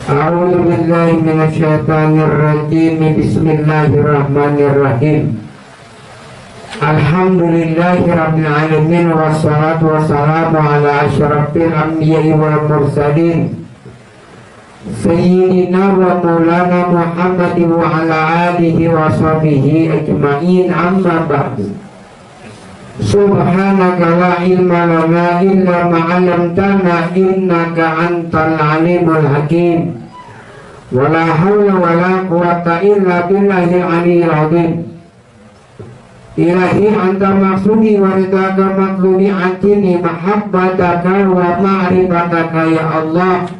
A'udzu billahi minasyaitonir rajim. Bismillahirrahmanirrahim. Alhamdulillahirabbil alamin wassalatu wassalamu ala asyrafil anbiya'i wal mursalin sayyidina wa maulana Muhammadin wa ala alihi wa sahbihi ajma'in, amma ba'du. Subhanaka la ilma lana illa ma 'allamtana innaka antal alimul hakim. Wala haula wala quwwata illa billahil aliyyil azim. Ilahi anta maksudi wa ridaka matlubi atini mahabbataka wa ma'rifataka ya Allah.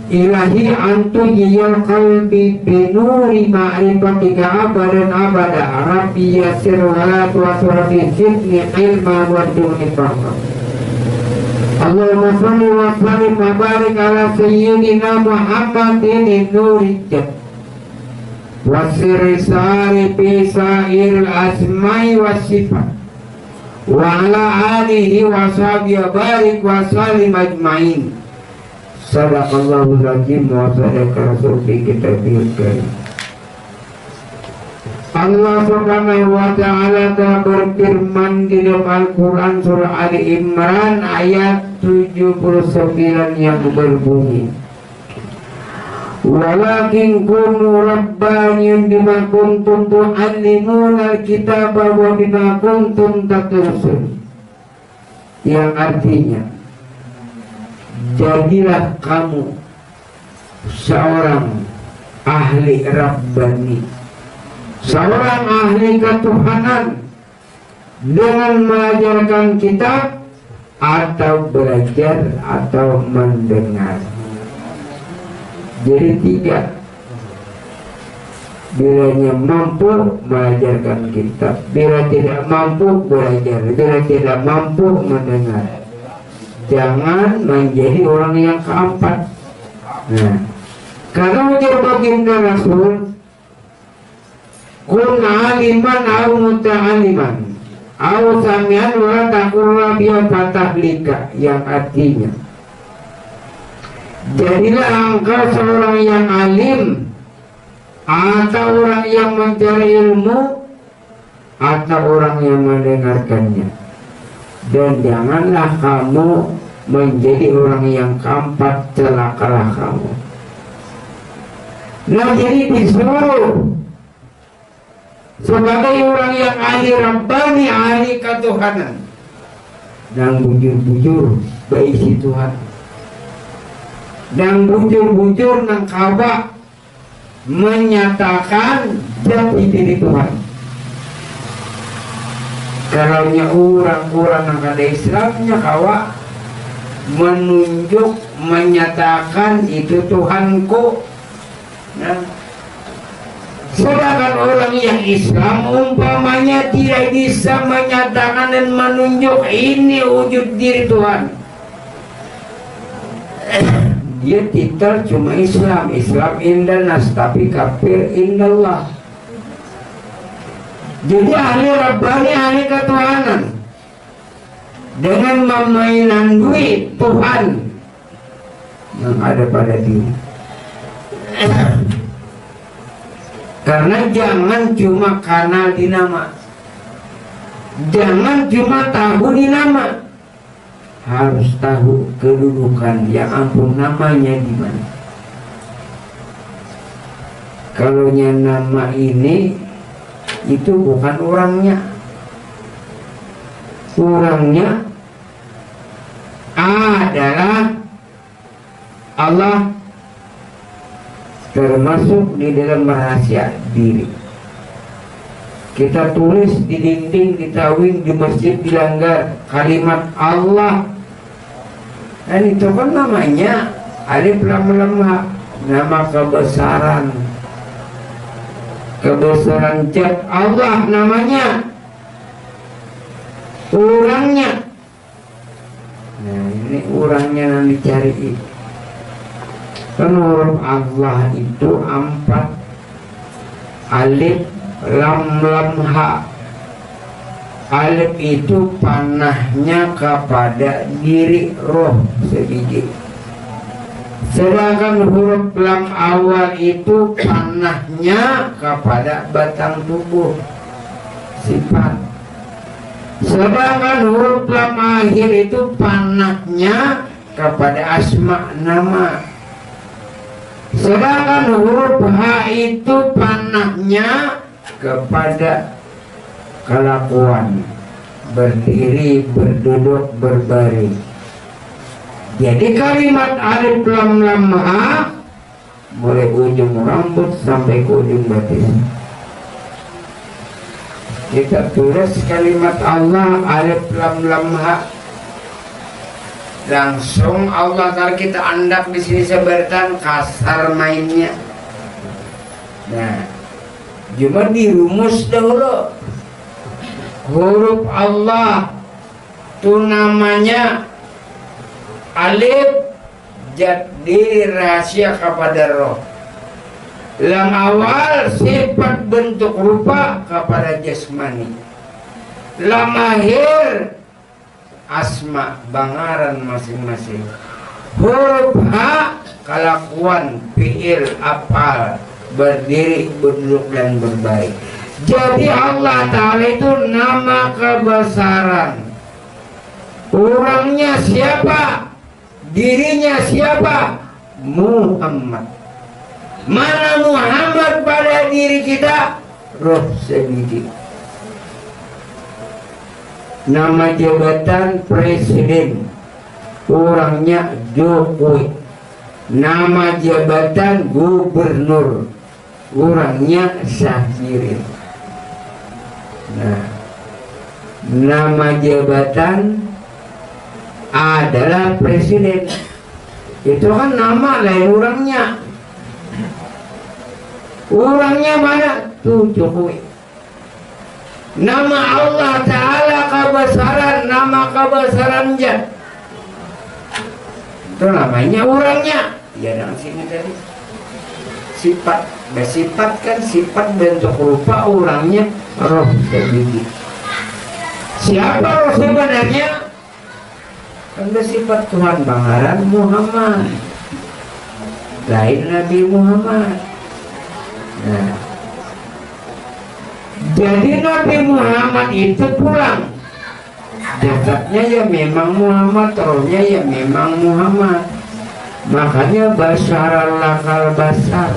Ilahi antu jiyal qalbi binuri ma'rifatika abadan abada. Rabbi yasir wa la tu'asrafi zidni ilma wa duni fahma. Allahumma salli wa sallim wa barik ala sayyidina Muhammadin nurijat wasiri sari pisairil asma'i wa sifat wa ala alihi wa sahbihi barik wa sallim ajma'in. Sadaqallahul azim wa sadaqa rasulul kitabul karim. Allah Subhanahu wa ta'ala telah berfirman di dalam Al-Quran surah Ali Imran ayat 79 yang berbunyi, walakin kunu rabbaniyun bima kuntum tu'allimuna al-kitaba wa bima kuntum tadrusun, yang artinya jadilah kamu seorang ahli Rabbani, seorang ahli ketuhanan dengan mengajarkan kitab atau belajar atau mendengar. Jadi tiga, bilanya mampu mengajarkan kitab, bila tidak mampu belajar, bila tidak mampu mendengar. Jangan menjadi orang yang keempat. Nah, karena menjadi baginda Rasul, kun aliman au muta'aliman au samian wa taqurra biya fatahlika, yang artinya jadilah engkau seorang yang alim atau orang yang mencari ilmu atau orang yang mendengarkannya, dan janganlah kamu menjadi orang yang keempat, celakalah kamu. Nah, jadi disuruh sebagai orang yang ahli Rabbani, ahli ketuhanan, dan bujur-bujur baisi Tuhan, dan bujur-bujur nang kawa menyatakan jati diri Tuhan. Kalau orang-orang yang ada Islamnya kawa menunjuk, menyatakan itu Tuhanku. Nah, sedangkan orang yang Islam umpamanya tidak bisa menyatakan dan menunjuk ini wujud diri Tuhan, dia titel cuma Islam, Islam indanas, tapi kafir indallah. Jadi ahli Rabbani, ahli ketuhanan, dengan memainan duit Tuhan yang ada pada diri. Karena jangan cuma kenal di nama, jangan cuma tahu di nama, harus tahu kedudukan. Ya ampun, namanya di mana? Kalau nama ini itu bukan orangnya, orangnya adalah Allah, termasuk di dalam rahasia diri. Kita tulis di dinding, di tawing, di masjid, di langgar kalimat Allah, dan itu kan namanya alif lam lemah, nama kebesaran, kebesaran zat Allah namanya, orangnya. Nah, ini orangnya yang dicari itu. Kan huruf Allah itu 4, alif lam lam ha. Alif itu panahnya kepada diri roh sebiji. Sedangkan huruf lam awal itu panahnya kepada batang tubuh, sifat. Sedangkan huruf lam akhir itu panahnya kepada asma, nama. Sedangkan huruf H itu panahnya kepada kelakuan, berdiri, berduduk, berbaring. Jadi kalimat alif lam lam ha mulai ujung rambut sampai ke ujung batin. Kita tulis kalimat Allah alif lam lam ha. Langsung Allah kalau kita andak di sini sebertan kasar mainnya. Nah, cuma dirumus dahulu. Huruf Allah itu namanya alif, jadi rahasia kepada roh. Lam awal sifat bentuk rupa kepada jasmani. Lam akhir asma bangaran masing-masing. Huruf H kelakuan, fiil, apal, berdiri, berduduk dan berbaik. Jadi Allah Ta'ala itu nama kebesaran. Orangnya siapa? Dirinya siapa? Muhammad. Mana Muhammad pada diri kita? Roh sedikit. Nama jabatan presiden, orangnya Jokowi. Nama jabatan gubernur, orangnya Syakirin. Nah, nama jabatan adalah presiden, itu kan nama lain orangnya. Orangnya mana? Tuh Jokowi. Nama Allah Ta'ala kebesaran, nama kebesarannya itu namanya orangnya. Ya dalam sini tadi sifat, bersifat kan sifat bentuk rupa, orangnya roh sedikit. Siapa roh sebenarnya? Kan bersifat Tuhan bangaran Muhammad, lain Nabi Muhammad. Nah, jadi Nabi Muhammad itu pulang, jasadnya ya memang Muhammad, rohnya ya memang Muhammad. Makanya basaral lakal basar.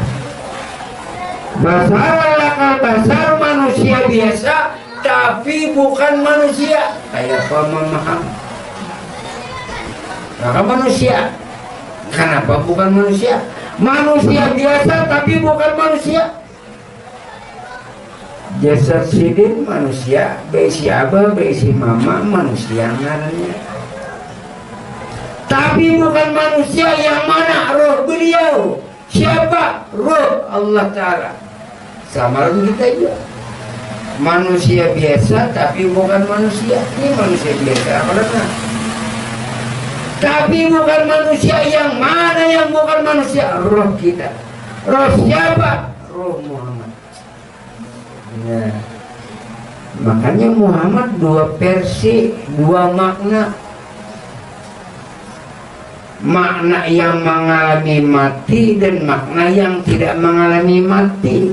Basaral lakal basar manusia biasa, tapi bukan manusia. Kayak apa memaham? Maka manusia. Kenapa bukan manusia? Manusia biasa tapi bukan manusia. Jasad sidin manusia, besi abah, besi mama manusia ngarannya. Tapi bukan manusia yang mana roh beliau. Siapa? Roh Allah Ta'ala. Sama kita juga. Manusia biasa tapi bukan manusia. Ini manusia biasa karena. Tapi bukan manusia yang mana yang bukan manusia? Roh kita. Roh siapa? Roh Muhammad. Nah, makanya Muhammad dua versi, dua makna. Makna yang mengalami mati dan makna yang tidak mengalami mati.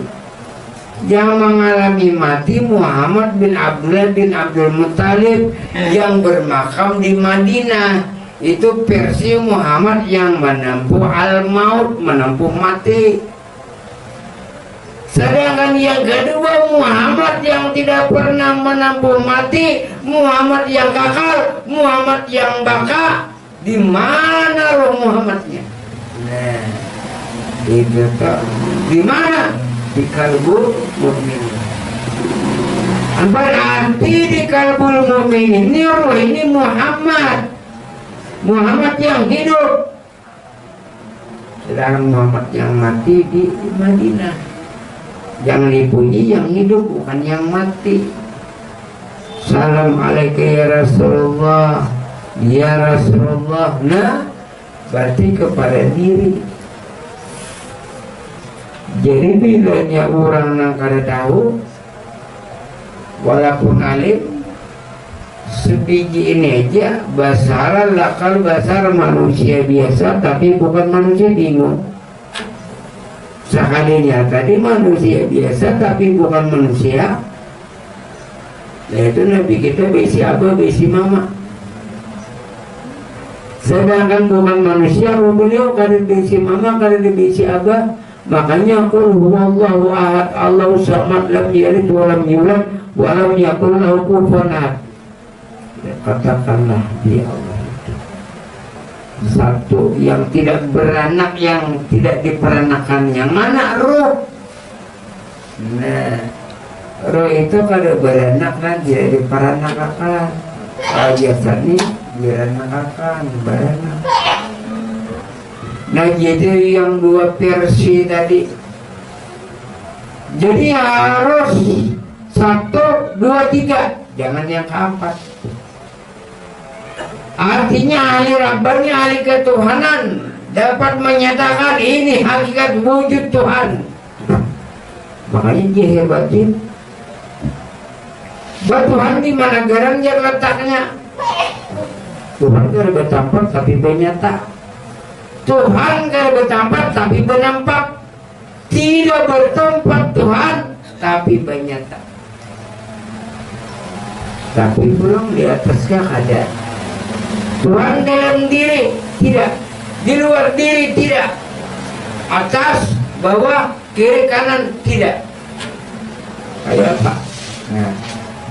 Yang mengalami mati Muhammad bin Abdullah bin Abdul Muttalib yang bermakam di Madinah. Itu versi Muhammad yang menempuh al-maut, menempuh mati. Sedangkan yang kedua Muhammad yang tidak pernah menempuh mati, Muhammad yang kakal, Muhammad yang baka. Di mana roh Muhammadnya? Nah, itu tak. Di mana? Di kalbul mukmin. Berarti di kalbul mukmin ini roh ini Muhammad. Muhammad yang hidup. Sedangkan Muhammad yang mati di Madinah. Yang dipuji yang hidup bukan yang mati. Salam alaika ya Rasulullah, ya Rasulullah. Nah, berarti kepada diri. Jadi bilanya orang yang kada tahu, walaupun alim, sebiji ini aja basara lakal basar manusia biasa tapi bukan manusia bingung. Sekalinya tadi manusia biasa tapi bukan manusia. Nah itu Nabi kita besi abah besi mama. Sedangkan bukan manusia, beliau kada besi mama kada besi abah. Makanya qul huwallahu ahad Allahu samad lam yalid wa lam yulad wa lam yakul lahu kufuwan ahad. Katakanlah dia Allah itu satu yang tidak beranak, yang tidak diperanakannya. Mana roh? Nah, roh itu kalau beranak kan tidak diperanakan. Biasanya beranak beranak. Nah jadi yang dua versi tadi. Jadi harus 1, 2, 3, jangan yang keempat. Artinya ahli Rabbani, ahli ketuhanan dapat menyatakan ini hakikat wujud Tuhan. Makanya dia hebatin. Tuhan di mana garangnya letaknya? Tuhan kada bertampak tapi bernyata. Tuhan kada bertampak tapi bernampak. Tidak bertempat Tuhan tapi bernyata. Tapi belum di atasnya ada. Tuhan dalam diri tidak, di luar diri tidak, atas, bawah, kiri, kanan tidak. Kayak apa? Nah,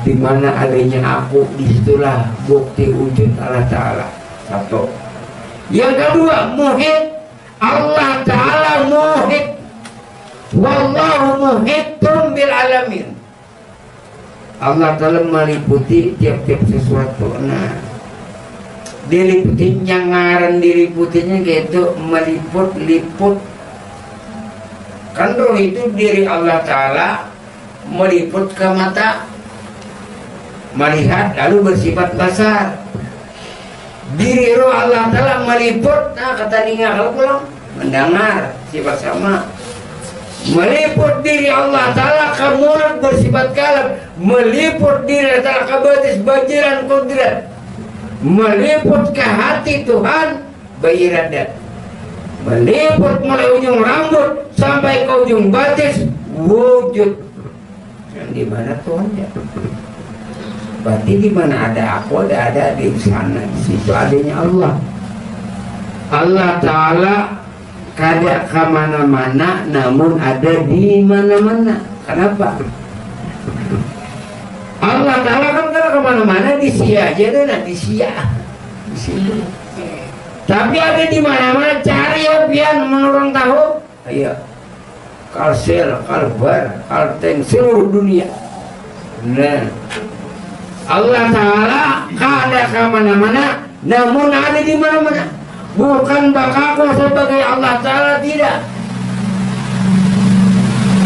di mana adanya aku, disitulah bukti wujud Allah Ta'ala. Satu. Yang kedua, muhit. Allah Ta'ala muhit. Wallahu muhitun bil alamin. Allah Ta'ala meliputi tiap-tiap sesuatu. Nah, diliputin, yang ngaran diliputinya gitu, meliput, liput. Kan roh itu diri Allah Ta'ala meliput ke mata, melihat lalu bersifat basar. Diri roh Allah Ta'ala meliput, nah kata dengar pulang, mendengar, sifat sama. Meliput diri Allah Ta'ala ke mulut bersifat kalam, meliput diri Allah Ta'ala ke batis bajiran kudrat, meliput ke hati Tuhan bayiradat, meliput mulai ujung rambut sampai ke ujung batis wujud. Yang di mana Tuhan ya? Berarti di mana ada aku, ada di sana, di situ adanya Allah. Allah Ta'ala kada kemana-mana, namun ada di mana-mana. Kenapa? Allah Ta'ala kan kada kemana-mana, di sia aja deh, di sia, di sini. Tapi ada di mana-mana. Cari ya pian menurun tahu. Ayo, Kalsel, Kalbar, Kalteng, seluruh dunia. Nah, Allah Ta'ala kada kemana-mana, namun ada di mana-mana. Bukan bakaku sebagai Allah Ta'ala, tidak.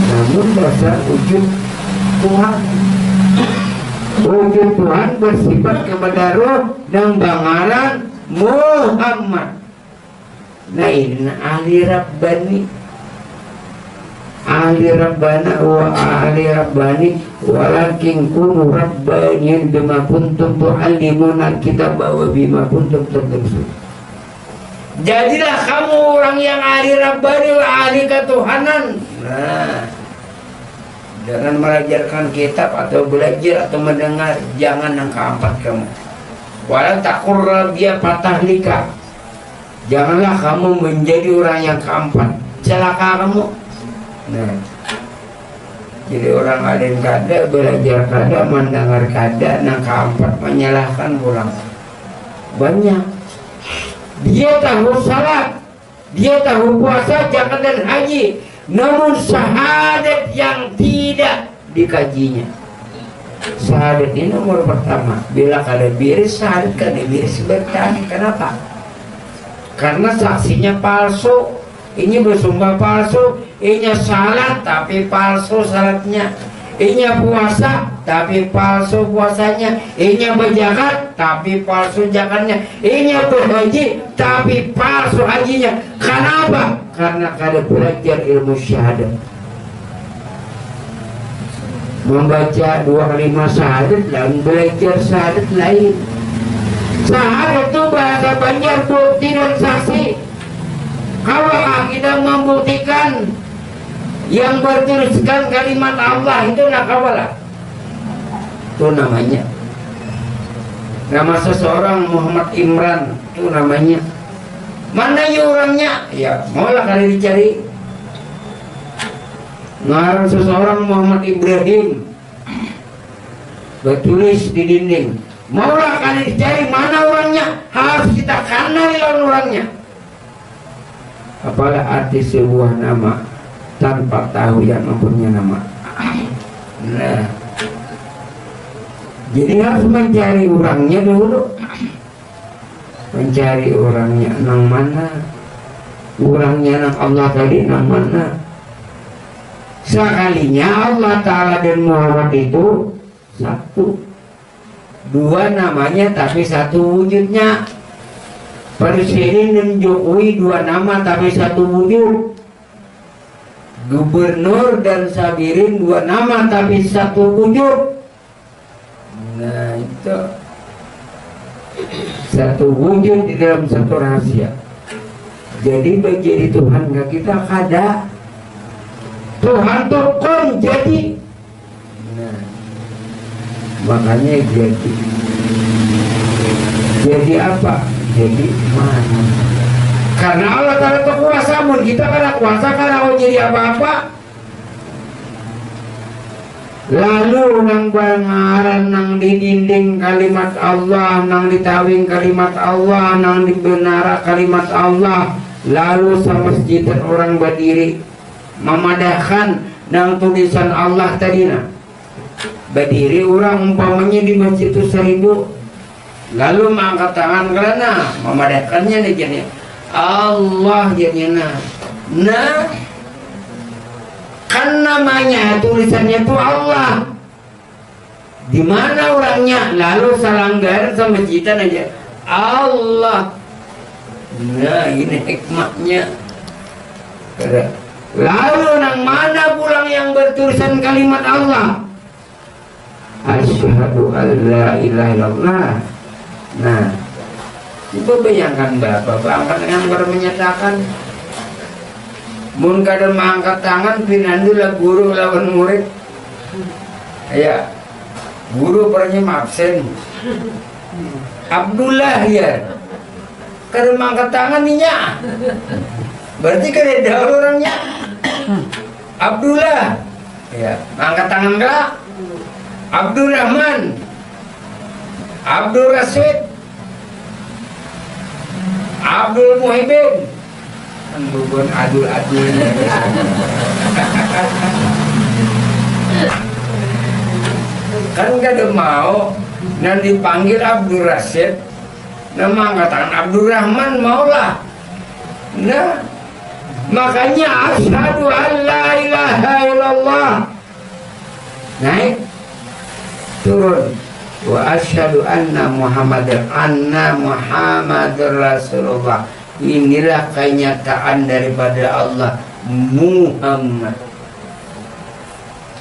Namun dasar wujud Tuhan. Wujud Tuhan bersifat kepada roh dan bangaran Muhammad. Nah ini ahli Rabbani, ahli Rabbana wa ahli Rabbani walakin kunu Rabbaniyan bima kuntum tu'allimuna kitab wa bima kuntum tadrusun. Jadilah kamu orang yang ahli Rabbani wa ahli ketuhanan. Nah, dengan mengajarkan kitab atau belajar atau mendengar, jangan yang keempat kamu. Walau takur dia patah nikah, janganlah kamu menjadi orang yang keempat, celaka kamu. Nah, jadi orang alim kada, belajar kada, mendengar kada, yang keempat menyalahkan orang. Banyak. Dia tahu salat, dia tahu puasa, zakat dan haji, namun syahadat yang tidak dikajinya. Syahadat ini nomor pertama. Bila kada biris syahadat, kada biris bertani. Kenapa? Karena saksinya palsu. Ini bersumpah palsu. Ini salat tapi palsu salatnya. Ini puasa tapi palsu puasanya. Ini berzakat tapi palsu zakatnya. Ini berhaji tapi palsu hajinya. Kenapa? Karena kada belajar ilmu syahadat. membaca 2 kalimat syahadat dan belajar syahadat lain. Syahadat itu bahasa Banjar bukti dan saksi. Kalau kita membuktikan yang bertuliskan kalimat Allah itu nakawalah, itu namanya. Nama seseorang Muhammad Imran itu namanya. Mana ya orangnya? Ya maulah kali dicari. Ngarang seseorang Muhammad Ibrahim, bertulis di dinding. Maulah kali dicari mana orangnya, harus kita kenal orangnya. Apalah arti sebuah nama tanpa tahu yang mempunyai nama. Nah, jadi harus mencari orangnya dulu. Mencari orangnya nang mana, orangnya nang Allah tadi nang mana. Sekalinya Allah Ta'ala dan Muhammad itu satu, dua namanya tapi satu wujudnya. Presiden dan Jokowi dua nama tapi satu wujud. Gubernur dan Sabirin dua nama tapi satu wujud. Nah itu satu wujud di dalam satu rahasia. Jadi menjadi Tuhan gak kita kada. Tuhan Tuhan jadi. Nah, makanya jadi apa? Jadi mana? Karena Allah Ta'ala itu kuasa, mun kita kada kuasa kada mau jadi apa-apa. Lalu nang bangaran nang di dinding kalimat Allah, nang di tawing kalimat Allah, nang di benara kalimat Allah. Lalu sama masjid orang berdiri memadahkan nang tulisan Allah tadi na. Berdiri orang umpamanya di masjid itu 1000. Lalu mengangkat tangan karena memadahkannya nih jadinya Allah jadinya. Nah, kan namanya tulisannya itu Allah. Di mana orangnya? Lalu salanggar sama citan aja Allah. Nah, ini hikmahnya. Lalu nang mana pulang yang bertulisan kalimat Allah? Asyhadu an la ilaha illallah. Nah, itu bayangkan Bapak angkat yang menyatakan mun kada mengangkat tangan pinandulah guru lawan murid. Ya, guru pernah absen. Abdullah ya. Kada mengangkat tangan ninya. Berarti kada ada orangnya. Abdullah. Ya, angkat tangan enggak? Abdurrahman, Abdul Rasid, Abdul Muhibin, bukan adul-adul. Kan gak ada mau nanti panggil Abdul Rasid, nama angkatan Abdurrahman maulah. Nah, makanya asyhadu an la ilaha illallah. Naik turun wa asyhadu anna Muhammadar Rasulullah. Inilah kenyataan daripada Allah Muhammad.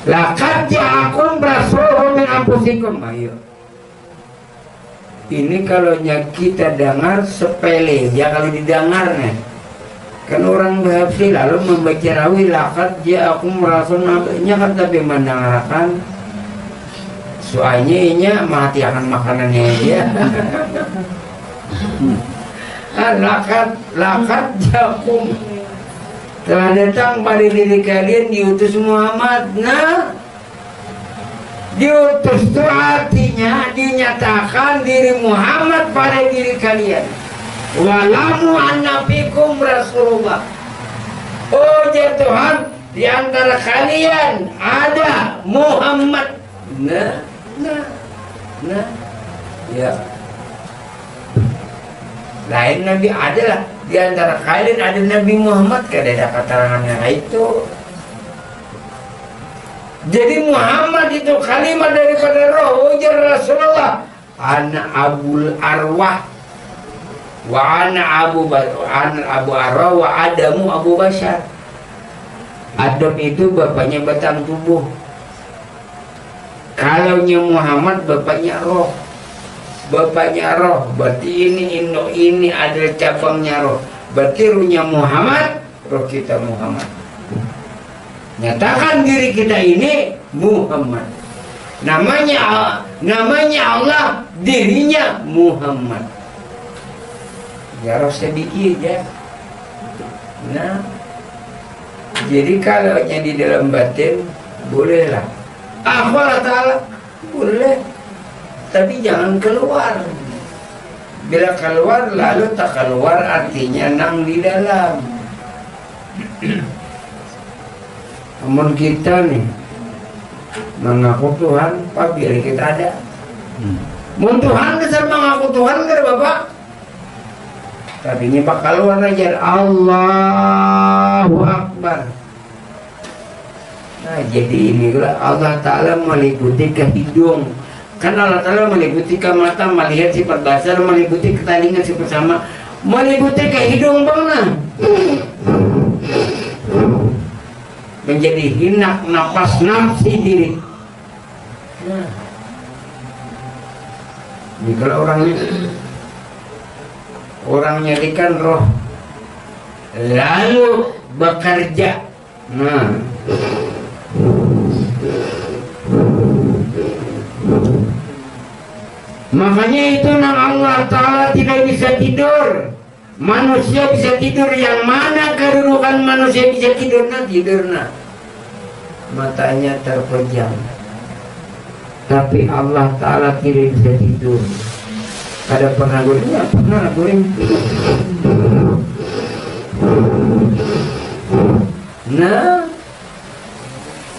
Laqad ja'akum rasulun min anfusikum. Ayo. Ini kalau kita dengar sepele ya kalau didengarnya. Kan orang berhafsi lalu membaca rawi laqad ja'akum rasulun nya kan tapi mendengarkan. Soalnya inya mati akan makanannya dia. Lakat jakum telah datang pada diri kalian diutus Muhammad. Nah, diutus itu artinya dinyatakan diri Muhammad pada diri kalian. Walamu anna fikum Rasulullah. Oh ya Tuhan, di antara kalian ada Muhammad. Nah, ya. Lain Nabi adalah di antara kalian ada Nabi Muhammad, kada ada keterangannya itu. Jadi Muhammad itu kalimat daripada roh ujar Rasulullah. Ana Abul Arwah wa ana Abu Arwah wa Adamu Abu Bashar. Adam itu bapaknya batang tubuh. Kalau Muhammad bapaknya roh. Bapaknya roh, berarti ini ada cabangnya roh. Berarti ruhnya Muhammad, roh kita Muhammad. Nyatakan diri kita ini Muhammad. Namanya Allah, dirinya Muhammad. Ya roh sedikit ya. Nah, jadi kalau di dalam batin bolehlah. Allah Ta'ala boleh, tapi jangan keluar. Bila keluar lalu tak keluar artinya nang di dalam. Namun kita nih mengaku Tuhan, Pak, biar kita ada. Mun Tuhan kesal mengaku Tuhan kan Bapak. Tapi ini Pak keluar aja Allahu Akbar. Nah jadi inilah Allah Ta'ala meliputi ke hidung. Kan Allah Ta'ala meliputi ke mata, melihat sifat dasar, meliputi ke telinga sifat sama, meliputi ke hidung bang. Menjadi hinak nafas nafsi diri. Nah, ini kalau orangnya kan roh lalu bekerja. Nah, makanya itu nang Allah Ta'ala tidak bisa tidur. Manusia bisa tidur, yang mana kedudukan manusia bisa tidur? Matanya terpejam. Tapi Allah Ta'ala tidak bisa tidur. Ada pernah goreng? Ya pernah goreng. Nah,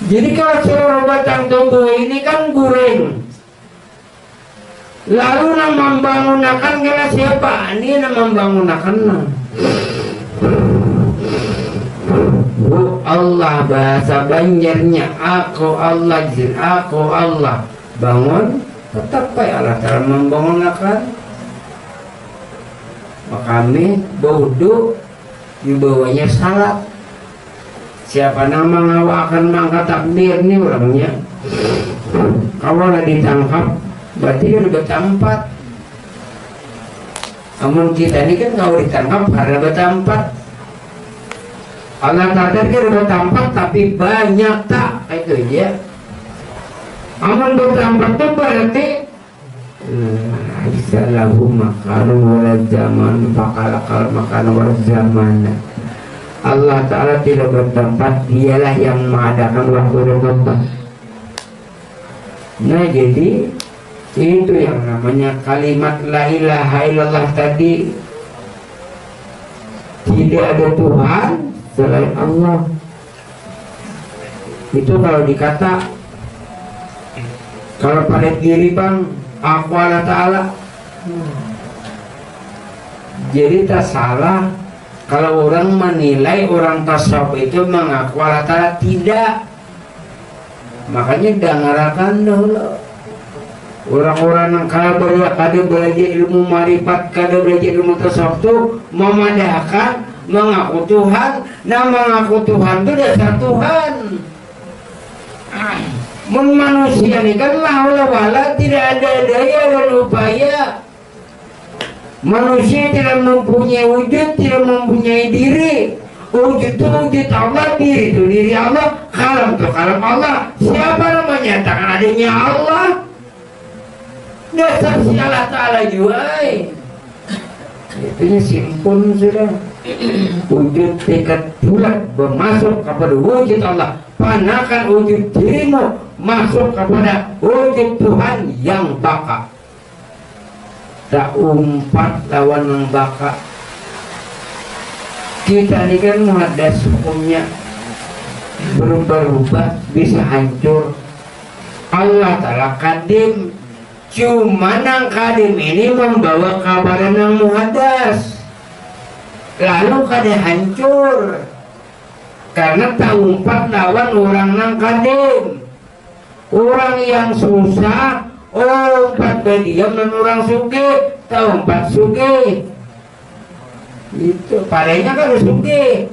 jadi kalau seluruh batang tumbuh ini kan goreng. Lalu nama membangunakan kena siapa? Ini nama membangunakan. Allah bahasa Banjarnya aku Allah, jin aku Allah. Bangun, tetap ya Allah Ta'ala membangunakan. Maka kami bodoh dibawanya salat. Siapa nama ngawa akan mangkat takbir nih orangnya. Kalau ditangkap berarti dia udah bertempat. Namun kita ini kan kalau ditangkap karena bertempat. Allah Ta'ala kan udah bertempat tapi banyak tak itu dia. Namun bertempat itu berarti Aisyallahu makanu wala zaman pakalakal makanu wala zaman. Allah Ta'ala tidak bertempat, dialah yang mengadakan waktu dan tempat. Nah jadi itu yang namanya kalimat la ilaha illallah tadi. Tidak ada Tuhan selain Allah. Itu kalau dikata, kalau pada diri bang aku Allah Ta'ala. Jadi tak salah kalau orang menilai orang tasawuf itu mengaku Allah Ta'ala. Tidak. Makanya dengarkan dulu. Orang-orang yang kada belajar ilmu marifat, kada belajar ilmu tasawuf itu memadahkan mengaku Tuhan. Nah mengaku Tuhan itu dasar Tuhan. Manusia ini kan wala tidak ada daya dan upaya. Manusia tidak mempunyai wujud, tidak mempunyai diri. Wujud itu wujud Allah, diri itu diri Allah, kalam itu kalam Allah. Siapa yang menyatakan adanya Allah? Dasar si Allah Ta'ala juga. Itunya simpun sudah. Wujud tekad bulat bermasuk kepada wujud Allah. Panakan wujud dirimu masuk kepada wujud Tuhan yang baka. Tak umpat lawan yang baka. Kita ini kan muhadas hukumnya berubah-ubah, bisa hancur. Allah Ta'ala kadim. Cuma nang kadim ini membawa kabar yang muhadas, lalu kada hancur. Karena tak umpat lawan orang nang kadim. Orang yang susah umpat berdiam dan orang suge, tak umpat suge. Itu padanya kan suge,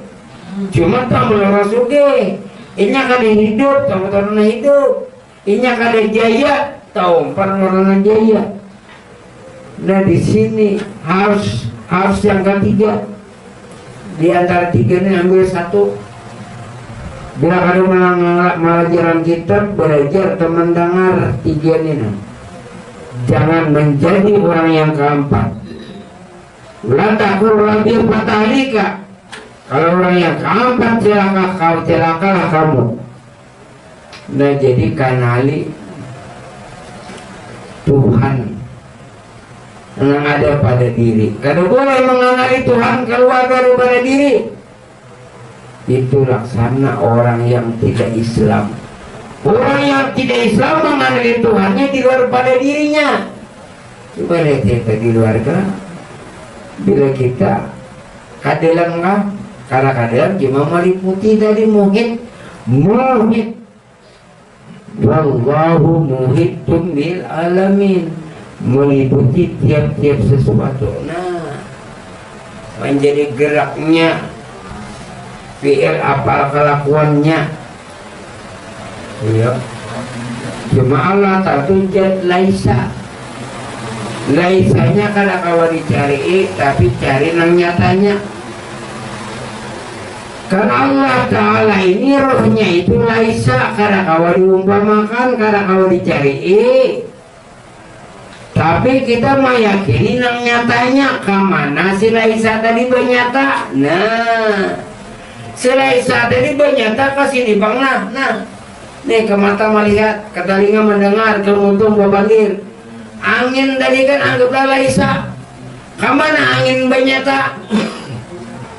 cuma tak orang suge. Ini kan hidup, tak hidup. Inya kada jaya, tahu orang jaya. Nah di sini harus yang ketiga. Di antara tiga ini ambil satu. Bila kada melajaran kitab, belajar teman dengar tiga ini. Jangan menjadi orang yang keempat. La takul rabbi fatalika. Kalau orang yang keempat celaka kau, celakalah kamu. Nah jadi kanali Tuhan yang ada pada diri. Kalau boleh mengenali Tuhan keluar daripada diri, itu laksana orang yang tidak Islam. Orang yang tidak Islam mengenali Tuhannya di luar pada dirinya. Coba lihat kita di luar kan. Bila kita kadelan kan, karena kadelan cuma meliputi dari muhit. Wallahu muhitun bil alamin, meliputi tiap-tiap sesuatu. Nah, menjadi geraknya fi'il apa kelakuannya. Ya. Cuma Allah tatujat laisa. Laisanya kada kawa dicari, tapi cari nang nyatanya. Karena Allah Ta'ala ini rohnya itu laisa, kada kawa diumpamakan, kada kawa dicari. Tapi kita meyakini nang nyatanya. Kemana si laisa tadi bernyata? Nah, si laisa tadi bernyata kasih di bang. Nah, nih ke mata melihat, ke telinga mendengar, ke untung berpandir. Angin tadi kan anggaplah laisa. Kemana angin bernyata?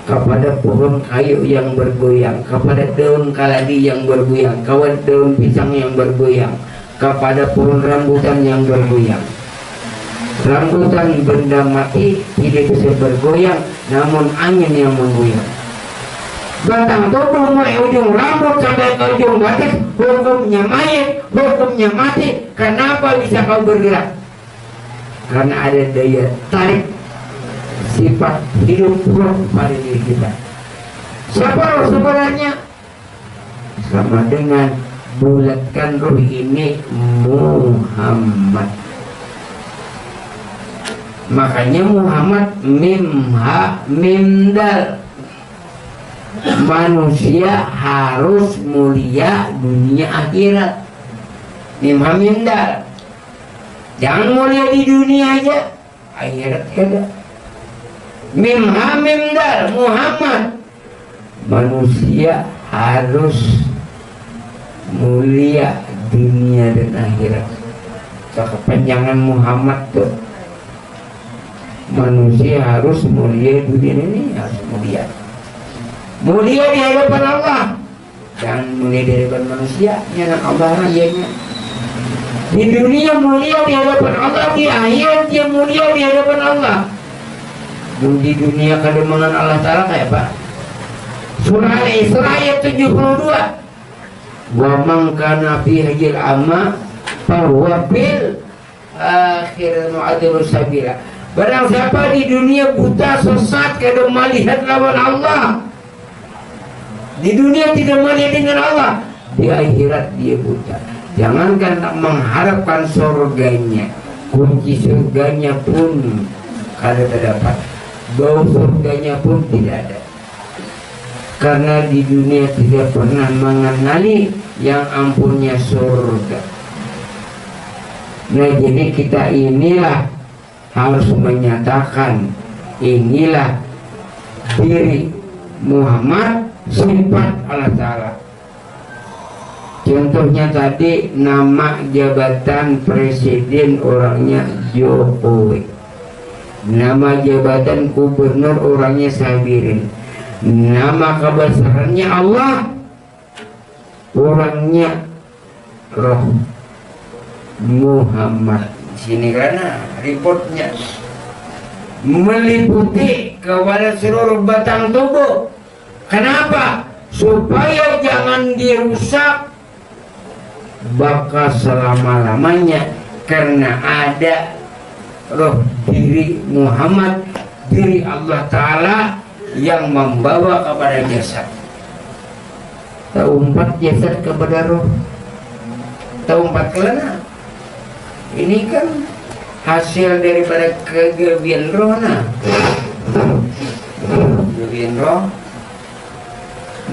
Kepada pohon kayu yang bergoyang, kepada daun kaladi yang bergoyang, kepada daun pisang yang bergoyang, kepada pohon rambutan yang bergoyang. Rambutan benda mati tidak bisa bergoyang, namun angin yang menggoyang. Batang tubuh mulai ujung rambut sampai ke ujung batis, hukumnya mayat, hukumnya mati. Kenapa bisa kau bergerak? Karena ada daya tarik sifat hidup roh pada diri kita. Siapa roh sebenarnya? Sama dengan bulatkan roh ini Muhammad. Makanya Muhammad mim ha mim dal. Manusia harus mulia dunia akhirat. Mim ha mim dal. Jangan mulia di dunia aja, akhirat kada. Mim ha mim dal Muhammad. Manusia harus mulia dunia dan akhirat. Kepanjangan Muhammad tuh. Manusia harus mulia dunia ini, harus mulia. Mulia di hadapan Allah. Jangan mulia di hadapan manusia, yang Allah ayahnya. Di dunia mulia di hadapan Allah, di akhirat dia mulia di hadapan Allah. Di dunia kedemangan Allah Ta'ala kayak apa? Surah Al-Isra ayat 72. Wa man kana fi hajil amma fahuwa bil akhir mu'adilu sabila. Barang siapa di dunia buta sesat kada melihat lawan Allah, di dunia tidak melihat dengan Allah, di akhirat dia buta. Jangankan mengharapkan surganya, kunci surganya pun kada terdapat, bau surganya pun tidak ada. Karena di dunia tidak pernah mengenali yang ampunnya surga. Nah jadi kita inilah harus menyatakan inilah diri Muhammad, sifat Allah Ta'ala. Contohnya tadi nama jabatan presiden orangnya Jokowi, nama jabatan gubernur orangnya Sabirin, nama kebesarannya Allah orangnya Roh Muhammad. Sini karena reportnya meliputi kepada seluruh batang tubuh. Kenapa? Supaya jangan dirusak bakal selama-lamanya, karena ada roh diri Muhammad, diri Allah Ta'ala yang membawa kepada jasad. Tak umpat jasad kepada roh, tahu 4 kelana. Ini kan hasil daripada kegebian roh nah. Gebian roh.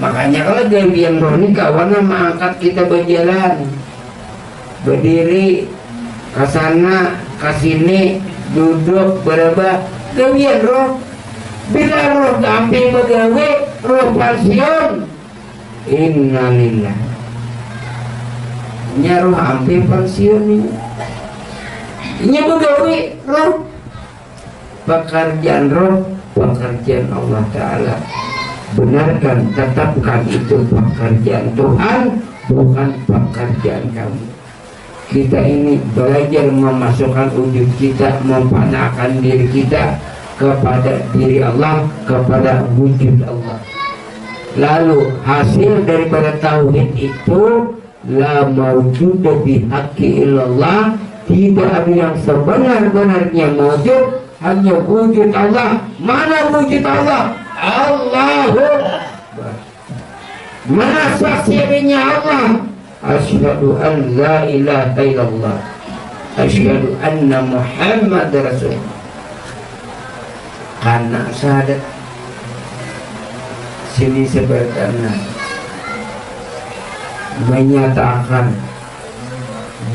Makanya kalau gebian roh ini kawannya mengangkat kita berjalan, berdiri ke sana ke sini, duduk berapa gebian roh. Bila roh gamping begawe, roh pensiun, innalillah. Nya roh hampir pensiun ini. Nya begawe roh. Pekerjaan roh, pekerjaan Allah Ta'ala. Benarkan, tetapkan itu pekerjaan Tuhan, bukan pekerjaan kamu. Kita ini belajar memasukkan wujud kita, mempanahkan diri kita kepada diri Allah, kepada wujud Allah. Lalu hasil daripada tauhid itu la mawjuda bihaqqi illallah, tidak ada yang sebenar-benarnya mawjud, hanya wujud Allah. Mana wujud Allah? Allahu Akbar. Mana saksinya Allah? Asyhadu an la ilaha illallah, asyhadu anna Muhammad Rasulullah. Karena syahadat sini sebenarnya menyatakan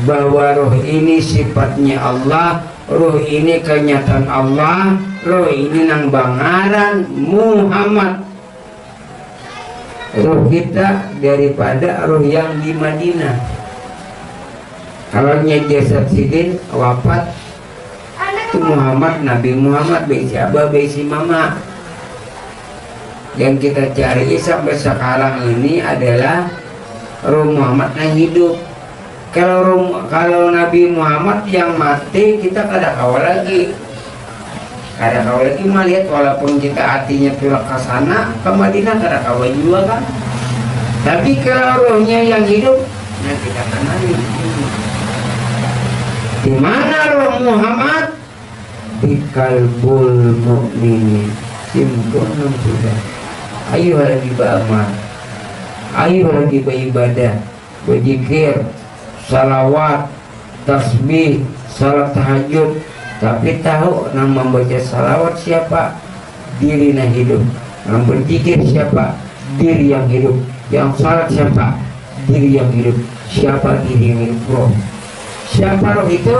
bahwa roh ini sifatnya Allah, roh ini kenyataan Allah, roh ini nang bangaran Muhammad. Roh kita daripada roh yang di Madinah. Kalau jasad sidin wafat itu Muhammad, Nabi Muhammad, baik siapa, baik si mama. Yang kita cari sampai sekarang ini adalah roh Muhammad yang hidup. Kalau Nabi Muhammad yang mati, kita kada kawal lagi. Kada kawal lagi melihat, walaupun kita hatinya pilak ke sana, ke Madinah kada kawal juga kan. Tapi kalau rohnya yang hidup, nah kita kenali. Di mana roh Muhammad? Di kalbul mu'minin. Simpulkan sudah. Ayo lagi beramal, ayo lagi beribadah, berzikir, salawat, tasbih, salat tahajud. Tapi tahu yang membaca salawat siapa? Diri yang hidup. Yang berzikir siapa? Diri yang hidup. Yang salat siapa? Diri yang hidup. Siapa diri yang hidup? Roh. Siapa roh itu?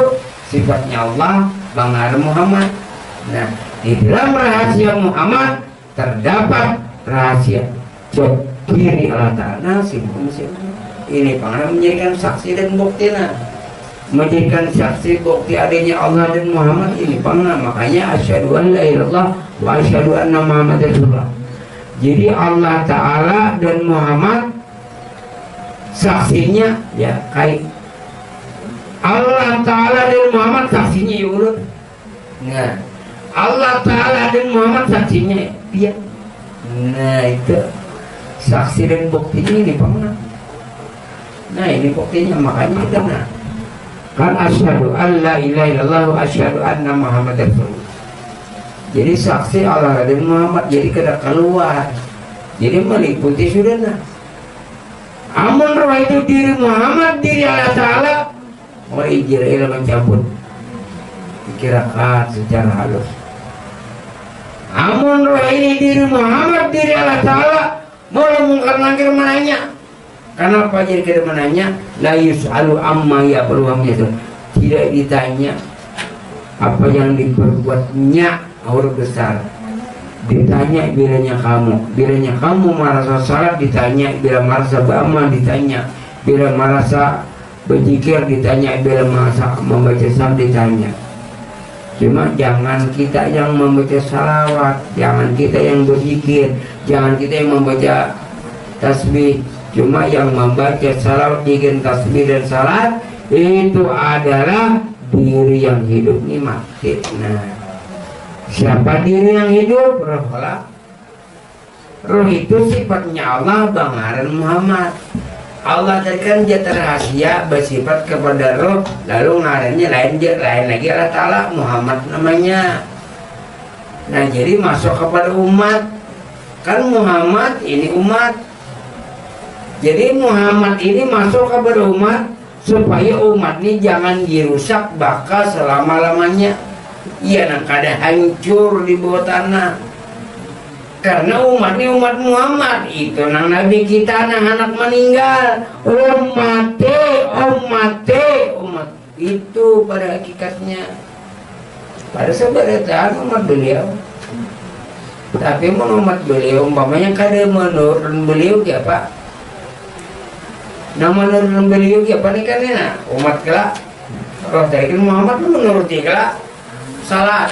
Sifatnya Allah, bangar Muhammad. Nah, di dalam rahasia Muhammad terdapat rahasia diri Allah Ta'ala. Ini pengen menjadikan saksi dan bukti, menjadikan saksi bukti adanya Allah dan Muhammad ini pengen. Makanya asyhadu an la ilaha illallah wa asyhadu anna Muhammad Rasulullah. Jadi Allah Ta'ala dan Muhammad saksinya ya kayak Allah Ta'ala dan Muhammad saksinya ya urut. Nah, Allah Ta'ala dan Muhammad saksinya dia. Nah itu saksi dan buktinya ini pernah. Nah ini buktinya, makanya kita kan asyhadu an la ilaha illallah wa asyhadu anna Muhammad Rasulullah. Jadi saksi Allah dan Muhammad jadi kada keluar. Jadi meliputi sudah nah. Amun roh itu diri Muhammad, diri Allah Ta'ala, mau Jibril mencabut dikirakan secara halus. Amun roh ini diri Muhammad, diri Allah Ta'ala, mau mungkar nangkir menanya. Kenapa jadi kita menanya? La yus'alu amma ya'malu itu. Tidak ditanya apa yang diperbuatnya huruf besar. Ditanya bilanya kamu merasa salat ditanya, bila merasa beramal ditanya, bila merasa berzikir ditanya, bila merasa membaca salat ditanya. Cuma jangan kita yang membaca salawat, jangan kita yang berzikir, jangan kita yang membaca tasbih. Cuma yang membaca salawat, zikir, tasbih dan salat itu adalah diri yang hidup ini mati. Nah, siapa diri yang hidup? Roh Allah. Roh itu sifatnya Allah, bangaran Muhammad. Allah tadi kan jatuh rahasia bersifat kepada roh, lalu ngarannya lain lagi Allah Ta'ala, Muhammad namanya. Nah jadi masuk kepada umat, kan Muhammad ini umat. Jadi Muhammad ini masuk kepada umat supaya umat ini jangan dirusak bakal selama-lamanya. Iya, nang kada hancur di bawah tanah. Karena umat ini umat Muhammad, itu nang Nabi kita nang anak meninggal, umat itu pada hakikatnya. Pada sebenarnya umat beliau. Tapi umat beliau umpamanya kada menurut beliau ya Pak. Nah menurut beliau ya Pak nih kan ya umat kelak. Kalau tadi Muhammad menurut dia salat,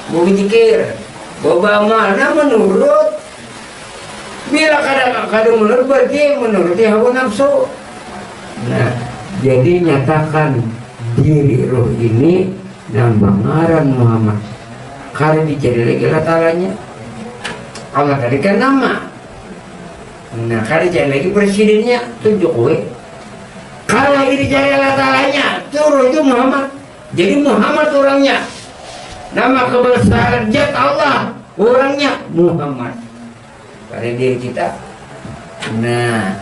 mau zikir, bawa mana menurut. Bila kadang menurut berarti menuruti hawa nafsu. Nah, jadi nyatakan diri roh ini dan bangaran Muhammad. Karena dicari lagi lataranya. Allah tadi kan nama. Nah, kalau dicari lagi presidennya itu Jokowi. Kalau lagi dicari lataranya, roh itu Muhammad. Jadi Muhammad orangnya. Nama kebesaran zat Allah, orangnya Muhammad. Pada diri kita. Nah,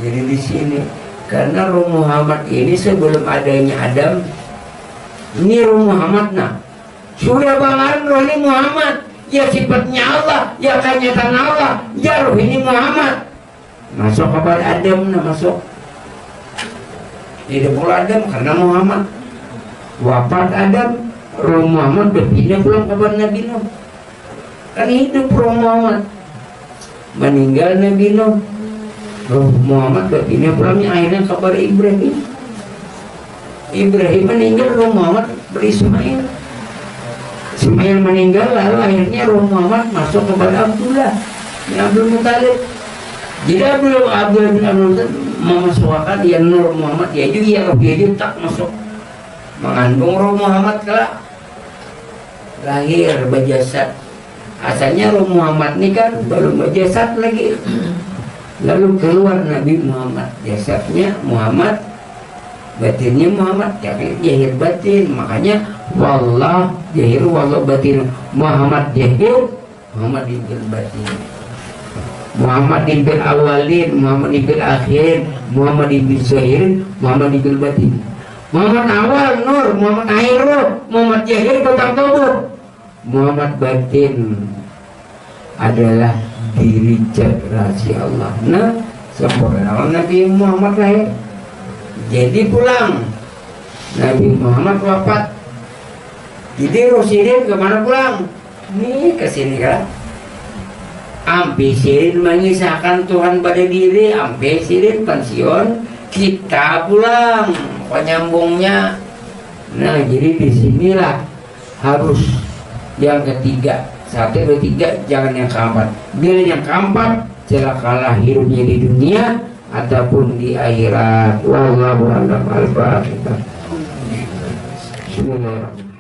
jadi di sini karena Roh Muhammad ini sebelum adanya Adam, ini Roh Muhammad. Nah, sudah banget Roh ini Muhammad. Ya sifatnya Allah, ya kenyataan Allah, ya Roh ini Muhammad. Masuk kepada Adam, nah masuk. Tidak pula Adam karena Muhammad. Wafat Adam, Roh Muhammad berpindah pulang kepada Nabi Nuh. Kan hidup Roh Muhammad. Meninggal Nabi Nuh, Roh Muhammad berpindah pulangnya akhirnya kepada Ibrahim. Ibrahim meninggal, Roh Muhammad berismail. Ismail meninggal, lalu akhirnya Roh Muhammad masuk kepada Abdullah bin Abdul Muthalib. Jadi Abdullah bin Abdul Muthalib memasukkan dia Nur Muhammad, ya juga ya Roh dia tak masuk mengandung Roh Muhammad kelak lahir berjasad. Asalnya Roh Muhammad ini kan belum berjasad lagi. Lalu keluar Nabi Muhammad, jasadnya Muhammad, batinnya Muhammad, jadi jahir batin. Makanya wallah jahir wallah batin, Muhammad jahir, Muhammad bil batin, Muhammad bil awalin, Muhammad bil akhir, Muhammad bil zahirin, Muhammad bil batin. Muhammad awal nur, Muhammad akhir roh, Muhammad jahir batang tubuh, Muhammad batin adalah diri zat rahasia Allah. Nah, sempurna Nabi Muhammad lahir. Jadi pulang Nabi Muhammad wafat. Jadi Rasulullah kemana pulang? Nih ke sini kan. Ampe sirin mengisahkan Tuhan pada diri, ampe sirin pensiun, kita pulang penyambungnya. Nah, jadi disinilah harus yang ketiga. Satu, dua, tiga, jangan yang keempat. Bila yang keempat, celakalah hidupnya di dunia ataupun di akhirat. Wallahu a'lam. Bismillahirrahmanirrahim.